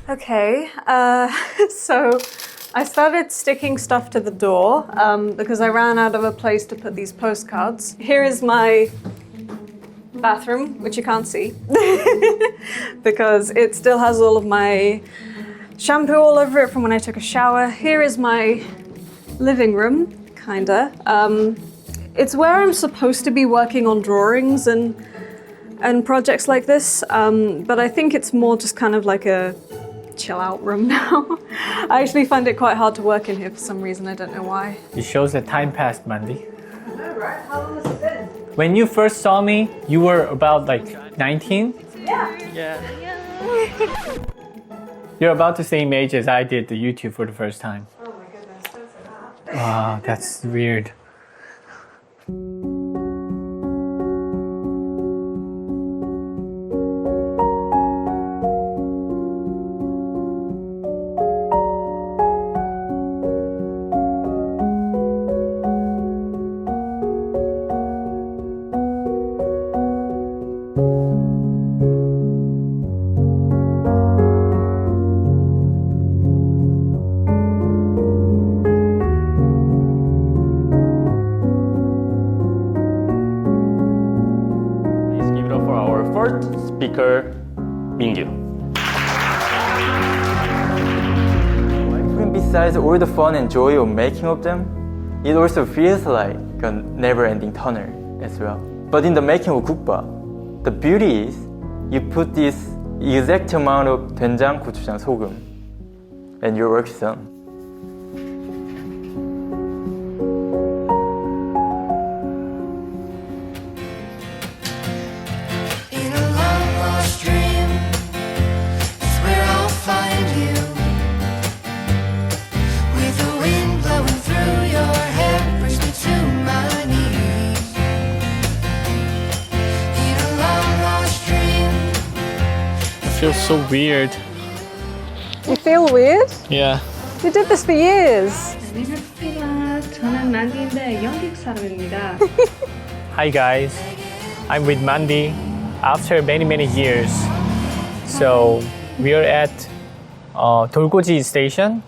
Okay, so I started sticking stuff to the door because I ran out of a place to put these postcards. Here is my bathroom, which you can't see because it still has all of my shampoo all over it from when I took a shower. Here is my living room, kinda. It's where I'm supposed to be working on drawings and projects like this, but I think it's more just kind of like a chill out room now. I actually find it quite hard to work in here for some reason, I don't know why. It shows that time passed, Mandy. I know, right? How long has it been? When you first saw me, you were about like 19? Yeah. You're about the same age as I did the YouTube for the first time. Oh my goodness, don't say that. Wow, that's weird. First speaker, Mingyu. Even besides all the fun and joy of making of them, it also feels like a never-ending tunnel as well. But in the making of 국밥, the beauty is you put this exact amount of 된장, 고추장, 소금, and your work is done. It feels so weird. You feel weird? Yeah. You did this for years. 안녕하세요. 저는 만디인데 영국 사람입니다. Hi guys, I'm with Mandy after many years. So we are at Dolgoji station.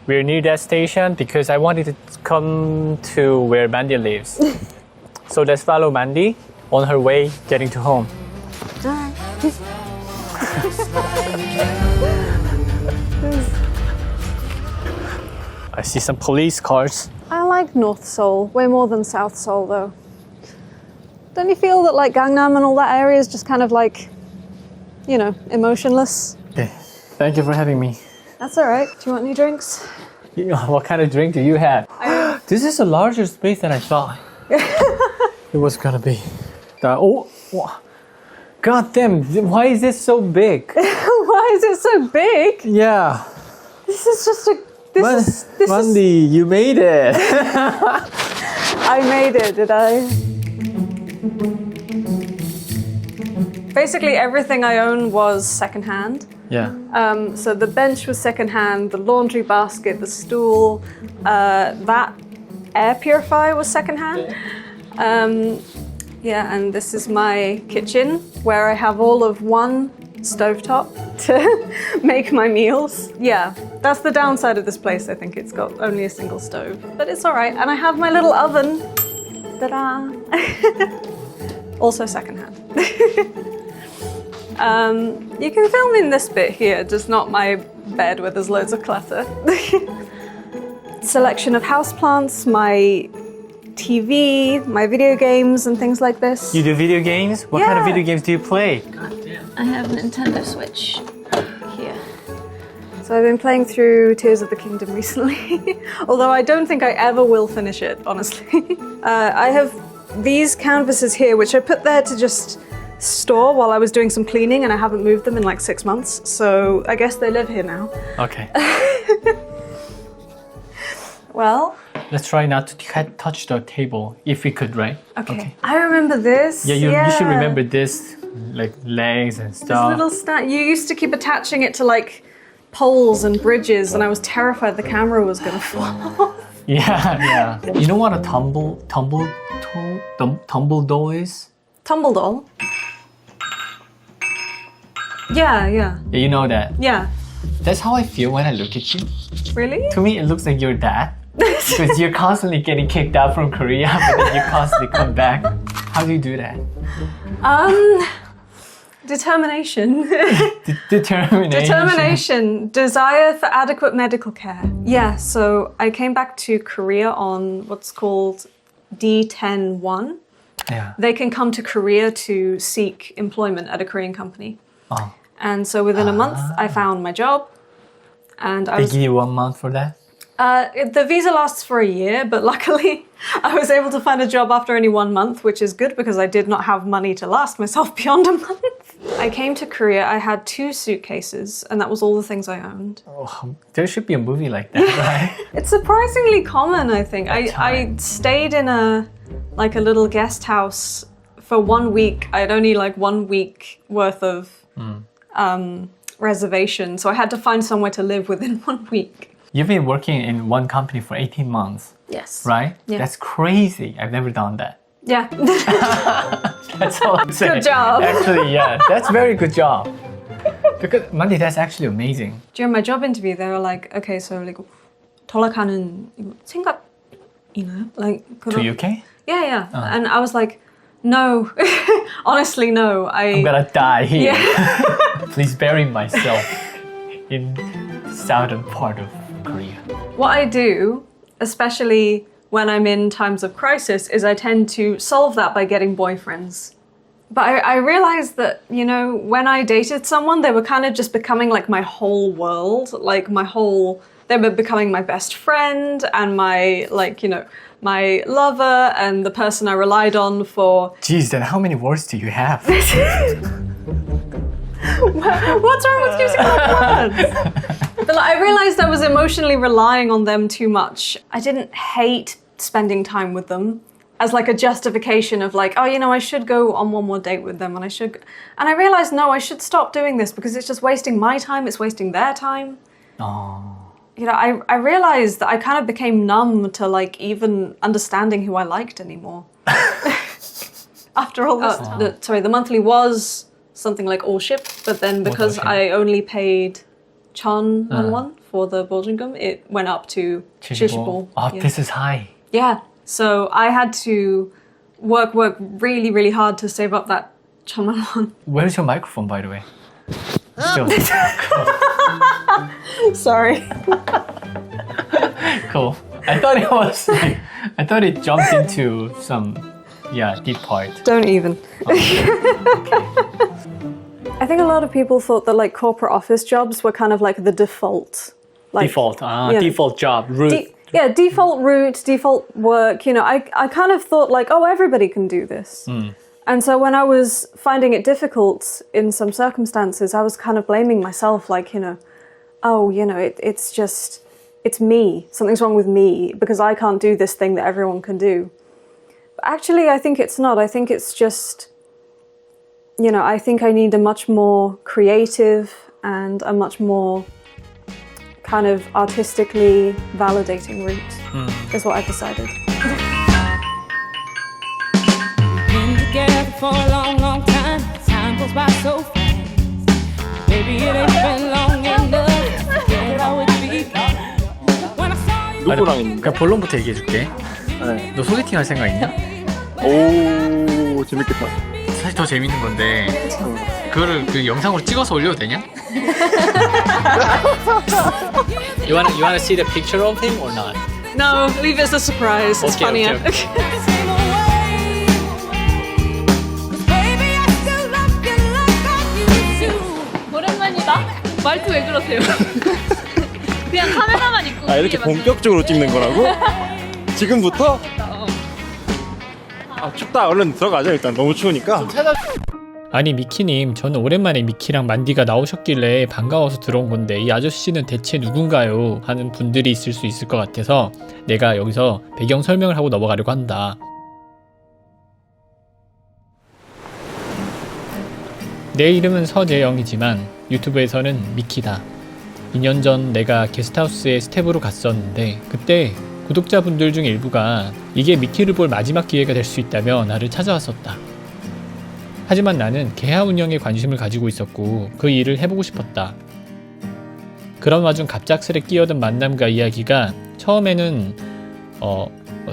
We're near that station because I wanted to come to where Mandy lives. So let's follow Mandy on her way getting to home. I see some police cars. I like North Seoul way more than South Seoul though. Don't you feel that like Gangnam and all that area is just kind of like, you know, emotionless? Okay, thank you for having me. That's all right. Do you want any drinks? What kind of drink do you have? This is a larger space than I thought it was gonna be. Oh, god damn, why is this so big? Why is it so big? Yeah. This is just a... This Mandy, you made it. I made it, did I? Basically, everything I own was secondhand. Yeah. So the bench was secondhand, the laundry basket, the stool, that air purifier was secondhand. Yeah, and this is my kitchen where I have all of one stovetop to make my meals. Yeah, that's the downside of this place. I think it's got only a single stove, but it's all right. And I have my little oven. Ta-da! Also secondhand. You can film in this bit here, just not my bed where there's loads of clutter. Selection of houseplants, my TV, my video games and things like this. You do video games? What kind of video games do you play? I have a Nintendo Switch here. So I've been playing through Tears of the Kingdom recently, although I don't think I ever will finish it, honestly. I have these canvases here, which I put there to just store while I was doing some cleaning, and I haven't moved them in like 6 months, so I guess they live here now. Okay. Well, let's try not to touch the table, if we could, right? okay. I remember this. Yeah, you should remember this, like legs and This stuff. little stand. You used to keep attaching it to like poles and bridges, and I was terrified the camera was gonna fall off. Yeah. You know what a Tumbledore is? Tumble doll. Yeah. Yeah, you know that. Yeah. That's how I feel when I look at you. Really? To me, it looks like your dad. Because you're constantly getting kicked out from Korea, but then you constantly come back. How do you do that? Determination. Determination. Determination. Desire for adequate medical care. Yeah, so I came back to Korea on what's called D10-1. Yeah. They can come to Korea to seek employment at a Korean company. Oh. And so within a month, I found my job. And I They was give you 1 month for that? the visa lasts for a year, but luckily I was able to find a job after only 1 month, which is good because I did not have money to last myself beyond a month. I came to Korea, I had 2 suitcases, and that was all the things I owned. Oh, there should be a movie like that, right? It's surprisingly common, I think. I time. stayed in a little guest house for 1 week. I had only like 1 week worth of reservation, so I had to find somewhere to live within 1 week. You've been working in one company for 18 months, Yes. right? Yeah. That's crazy. I've never done that. Yeah. That's all I'm saying. Good job. Actually, yeah, that's very good job. Because Mandy, that's actually amazing. During my job interview, they were like, okay, so like 돌아가는 생각이나요? Like To UK? Yeah. And I was like, no, honestly, no. I'm gonna die here. Yeah. Please bury myself in southern part of Korea. What I do, especially when I'm in times of crisis, is I tend to solve that by getting boyfriends. But I realized that, you know, when I dated someone, they were kind of just becoming like my whole world, like they were becoming my best friend and my, like, you know, my lover and the person I relied on for. Geez, then how many words do you have? What's wrong with using my words? But like, I realized I was emotionally relying on them too much. I didn't hate spending time with them as like a justification of like, oh, you know, I should go on 1 more date with them and I realized, no, I should stop doing this because it's just wasting my time, it's wasting their time. Oh. You know, I realized that I kind of became numb to like even understanding who I liked anymore. After all this time. The monthly was something like all ship, but then because I only paid Chon won for the boljingum, it went up to 70. Oh, Yeah. this is high. Yeah, so I had to work really, really hard to save up that Chon won. Where's your microphone, by the way? Still. Sorry. Cool. I thought it jumped into some, deep part. Don't even. I think a lot of people thought that like corporate office jobs were kind of like the default. Like, Default, yeah. default job, route. Default route, default work. You know, I kind of thought like, oh, everybody can do this. And so when I was finding it difficult in some circumstances, I was kind of blaming myself, like, you know, oh, you know, it's me. Something's wrong with me because I can't do this thing that everyone can do. But actually, I think it's not. I think it's just, you know, I think I need a much more creative and a much more kind of artistically validating route, is what I've decided. Been together for a long, long time. Time goes by so fast. Maybe it ain't been long enough. Forget how it began. When I saw you. 누구랑 있는 그냥 본론부터 얘기해줄게. 네. 너 소개팅 할 생각 있냐? 오 재밌겠다. 사실 더 재밌는 건데 그거를 그 영상으로 찍어서 올려도 되냐? You wanna see the picture of him or not? No, leave it as a surprise. It's Okay, funnier. okay. same away. 'Cause baby, I still love you like I used to. 오랜만이다. 말투 왜 그러세요? 그냥 카메라만 있고. 아 이렇게 본격적으로 찍는 거라고? 지금부터? 아 춥다. 얼른 들어가자. 일단 너무 추우니까. 아니 미키님, 저는 오랜만에 미키랑 만디가 나오셨길래 반가워서 들어온 건데 이 아저씨는 대체 누군가요? 하는 분들이 있을 수 있을 것 같아서 내가 여기서 배경 설명을 하고 넘어가려고 한다. 내 이름은 서재영이지만 유튜브에서는 미키다. 2년 전 내가 게스트하우스에 스텝으로 갔었는데 그때 구독자분들 중 일부가 이게 미키를 볼 마지막 기회가 될 수 있다며 나를 찾아왔었다. 하지만 나는 개화 운영에 관심을 가지고 있었고 그 일을 해보고 싶었다. 그런 와중 갑작스레 끼어든 만남과 이야기가 처음에는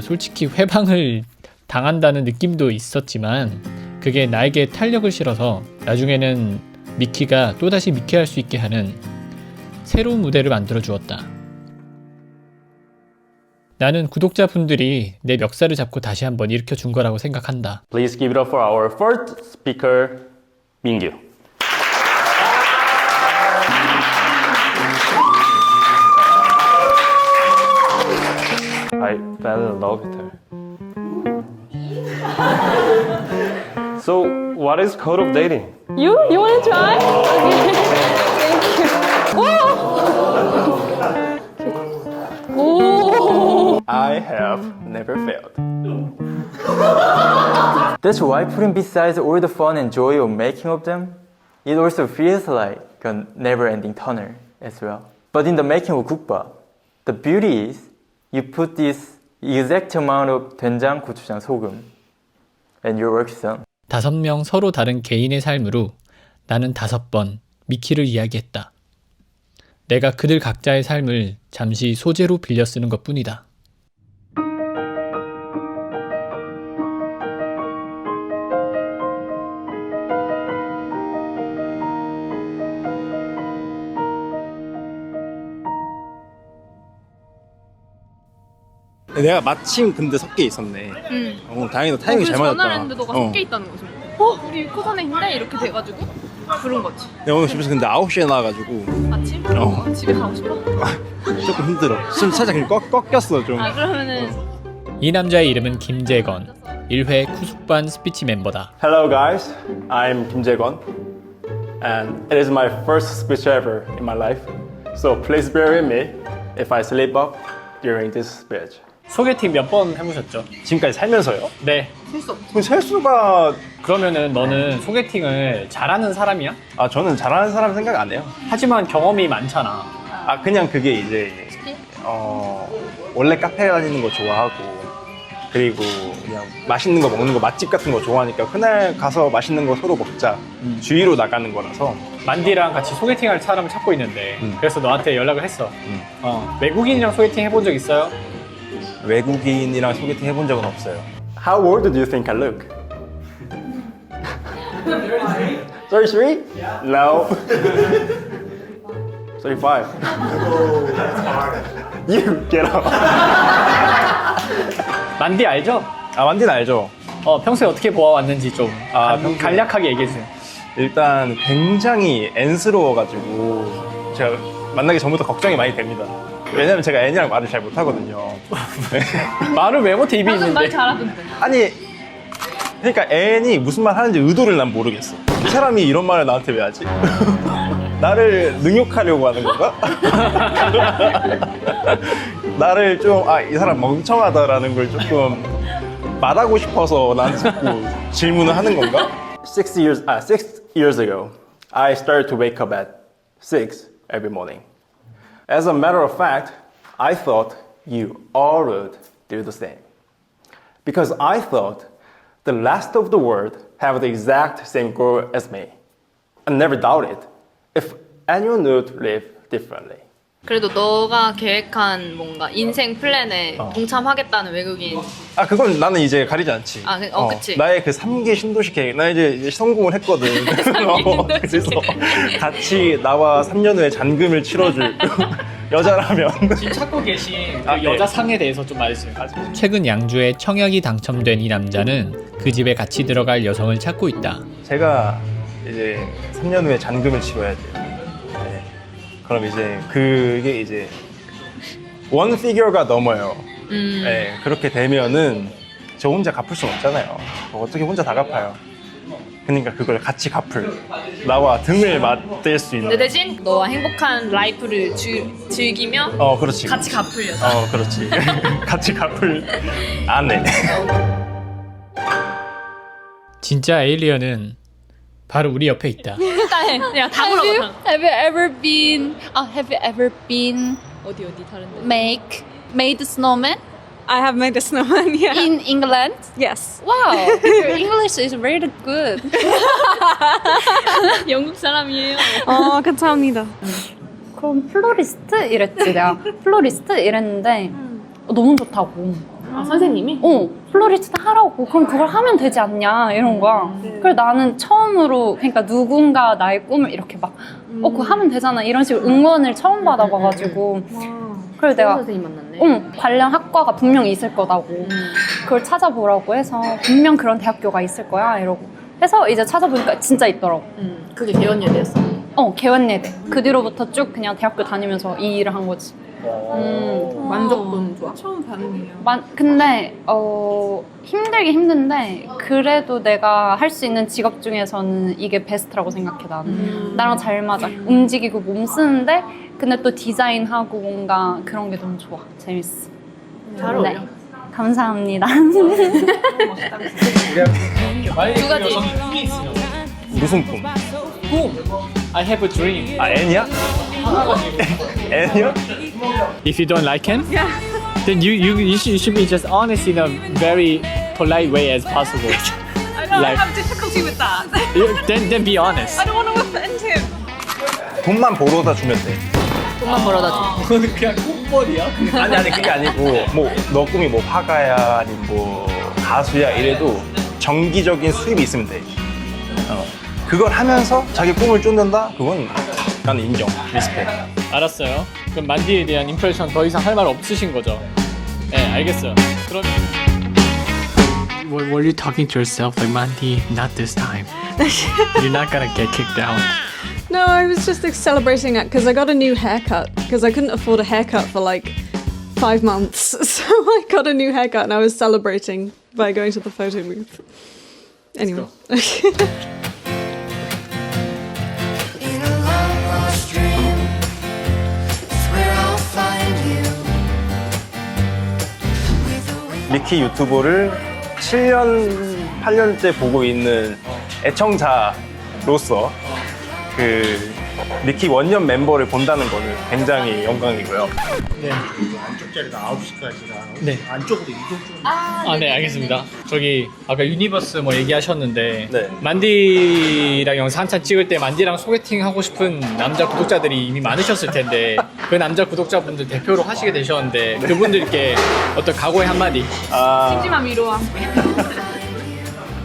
솔직히 회방을 당한다는 느낌도 있었지만 그게 나에게 탄력을 실어서 나중에는 미키가 또다시 미키할 수 있게 하는 새로운 무대를 만들어 주었다. 나는 구독자분들이 내 멱살을 잡고 다시 한번 일으켜 준 거라고 생각한다. Please give it up for our first speaker, 민규. I fell in love with her. So, what is code of dating? You want to try? Okay. Thank you. 오. I have never failed. That's why putting besides all the fun and joy of making of them, it also feels like a never-ending tunnel as well. But in the making of 국밥, the beauty is you put this exact amount of 된장, 고추장, 소금, and your work is done. 5명 서로 다른 개인의 삶으로 나는 5번 미키를 이야기했다. 내가 그들 각자의 삶을 잠시 소재로 빌려 쓰는 것뿐이다. 내가 마침 근데 섞여 있었네. 다행히 너 타이밍이 잘 맞았다. 전화를 했는데 너가 섞여 있다는 거지. 우리 코선에 있는데 이렇게 돼가지고 부른 거지. 내가 오늘 집에서 근데 9시에 나와가지고 아침? 어. 집에 가고 싶어? 조금 힘들어. 좀 살짝 꺾였어 좀. 아 그러면은 이 남자의 이름은 김재건, 1회 쿠숙반 스피치 멤버다. Hello guys, I'm 김재건, and it is my first speech ever in my life. So please bear with me if I slip up during this speech. 소개팅 몇 번 해보셨죠? 지금까지 살면서요? 네. 그 셀수가 그러면은 너는 소개팅을 잘하는 사람이야? 저는 잘하는 사람 생각 안 해요. 하지만 경험이 많잖아. 그냥 그게 이제 원래 카페 다니는 거 좋아하고 그리고 그냥 맛있는 거 먹는 거 맛집 같은 거 좋아하니까 그날 가서 맛있는 거 서로 먹자 주위로 나가는 거라서. 만디랑 같이 소개팅할 사람을 찾고 있는데 그래서 너한테 연락을 했어. 외국인이랑 소개팅 해본 적 있어요? 외국인이랑 소개팅 해본 적은 없어요. How old do you think I look? 33? No. 35. You get up. 만디 알죠? 만디는 알죠? 평소에 어떻게 보아왔는지 좀 간략하게 얘기해주세요. 일단 굉장히 N스러워가지고 제가 만나기 전부터 걱정이 많이 됩니다. 왜냐면 제가 N이랑 말을 잘 못하거든요. 말을 왜 못해 입이 말 있는데. 잘하던데. 아니 그러니까 N이 무슨 말 하는지 의도를 난 모르겠어. 이 사람이 이런 말을 나한테 왜 하지? 나를 능욕하려고 하는 건가? 나를 좀 이 사람 멍청하다라는 걸 조금 말하고 싶어서 나한테 자꾸 질문을 하는 건가? 6 years ago, I started to wake up at 6 every morning. As a matter of fact, I thought you all would do the same. Because I thought the last of the world have the exact same goal as me. I never doubted if anyone would live differently. 그래도 너가 계획한 뭔가 인생 플랜에 동참하겠다는 외국인. 그건 나는 이제 가리지 않지. 그치. 나의 그 3개 신도시 계획, 나 이제 성공을 했거든. 그래서 같이 나와 3년 후에 잔금을 치러줄 여자라면. 지금 찾고 계신 그 여자 상에 대해서 좀 말해주세요. 최근 양주에 청약이 당첨된 이 남자는 그 집에 같이 들어갈 여성을 찾고 있다. 제가 이제 3년 후에 잔금을 치러야 돼요. 네. 그럼 이제 그게 이제 원 피규어가 넘어요. 네, 그렇게 되면은 저 혼자 갚을 수는 없잖아요. 어떻게 혼자 다 갚아요. 그러니까 그걸 같이 갚을, 나와 등을 맞댈 수 있는. 근데 대신 너와 행복한 라이프를 즐기며 그렇지. 같이 갚을 여자. 그렇지. 같이 갚을 아내. 진짜 에일리언은 바로 우리 옆에 있다. 일단 해. 그냥 다 Have you, 물어봐. have you ever been? Have you ever been 어디 다른데? made snowman I have made a snowman, yeah. in England? Yes. Wow, your English is very good. 영국 사람이에요. 감사합니다. 그럼 플로리스트? 이랬지 내가. 플로리스트? 이랬는데 너무 좋다고. 아, 선생님이? 플로리스트 하라고. 그럼 그걸 하면 되지 않냐 이런 거야. 그래서 나는 처음으로 그러니까 누군가 나의 꿈을 이렇게 막 그거 하면 되잖아 이런 식으로 응원을 처음 받아봐가지고 그래서 내가 선생님 만났네. 관련 학과가 분명히 있을 거다고 그걸 찾아보라고 해서 분명 그런 대학교가 있을 거야 이러고 해서 이제 찾아보니까 진짜 있더라고. 그게 개원예대였어. 개원예대. 그 뒤로부터 쭉 그냥 대학교 다니면서 이 일을 한 거지. 만족도는 좋아? 처음 반응이에요. 근데 힘들긴 힘든데 그래도 내가 할 수 있는 직업 중에서는 이게 베스트라고 생각해 나는. 나랑 잘 맞아. 움직이고 몸 쓰는데 근데 또 디자인하고 뭔가 그런 게 너무 좋아. 재밌어. 잘 어울려. 감사합니다. 두 가지. 무슨 꿈? I have a dream. 아 애니야? 애니야? If you don't like him, then you should be just honest in a very polite way as possible. I know, Like- I have difficulty with that. Then be honest. I don't want to offend him. 돈만 벌어다 주면 돼. 돈만 벌어다 줘. 그건 그냥 꿈벌이야. 아니 그게 아니고 뭐 너 꿈이 뭐 화가야 아니면 뭐 가수야 이래도 정기적인 수입이 있으면 돼. 그걸 하면서 자기 꿈을 쫓는다? 그건 나는 인정. 리스펙. 알았어요. 그럼 만디에 대한 임프레션 더 이상 할 말 없으신 거죠? 네, 알겠어요. 그럼 Were you talking to yourself like Mandy? Not this time. You're not gonna get kicked out. No, I was just celebrating it because I got a new haircut because I couldn't afford a haircut for like 5 months. So I got a new haircut and I was celebrating by going to the photo booth. Anyway. In a long lost dream, it's where I'll find you. With the wind 리키 유튜브를 7년, 8년째 보고 있는 애청자로서 그 리키 원년 멤버를 본다는 거는 굉장히 영광이고요. 네. 안쪽 자리가 9시까지라 네. 안쪽으로 이동 좀 아, 네, 알겠습니다. 저기 아까 유니버스 뭐 얘기하셨는데 네. 만디랑 영상 한참 찍을 때 만디랑 소개팅 하고 싶은 남자 구독자들이 이미 많으셨을 텐데 그 남자 구독자분들 대표로 하시게 되셨는데 그분들께 어떤 각오의 한마디. 심심한 위로와.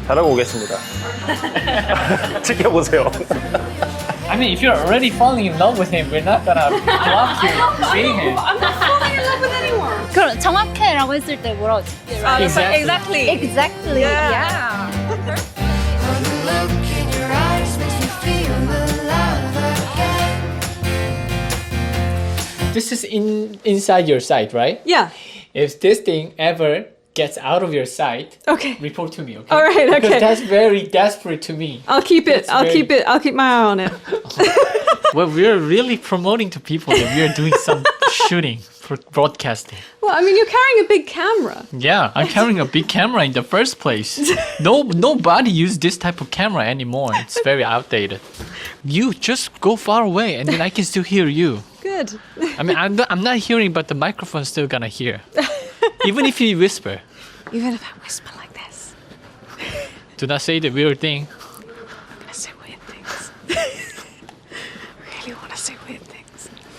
잘하고 오겠습니다. 지켜보세요. I mean, if you're already falling in love with him, we're not gonna block you seeing him. 그럼 정확해라고 했을 때 뭐라고 하지? Exactly. Exactly. Yeah. Oh, the look in your eyes makes me feel alive again. This is inside your sight, right? Yeah. If this thing ever gets out of your sight, Okay. report to me, okay? All right, okay. Because that's very desperate to me. I'll keep it. That's I'll very- keep it. I'll keep my eye on it. Well, we're really promoting to people that we are doing some shooting for broadcasting. Well, I mean, you're carrying a big camera. Yeah, I'm carrying a big camera in the first place. Nobody use this type of camera anymore. It's very outdated. You just go far away, and then I can still hear you. Good. I mean, I'm not hearing, but the microphone's still gonna hear. Even if you whisper. Even if I whisper like this. Do not say the weird thing.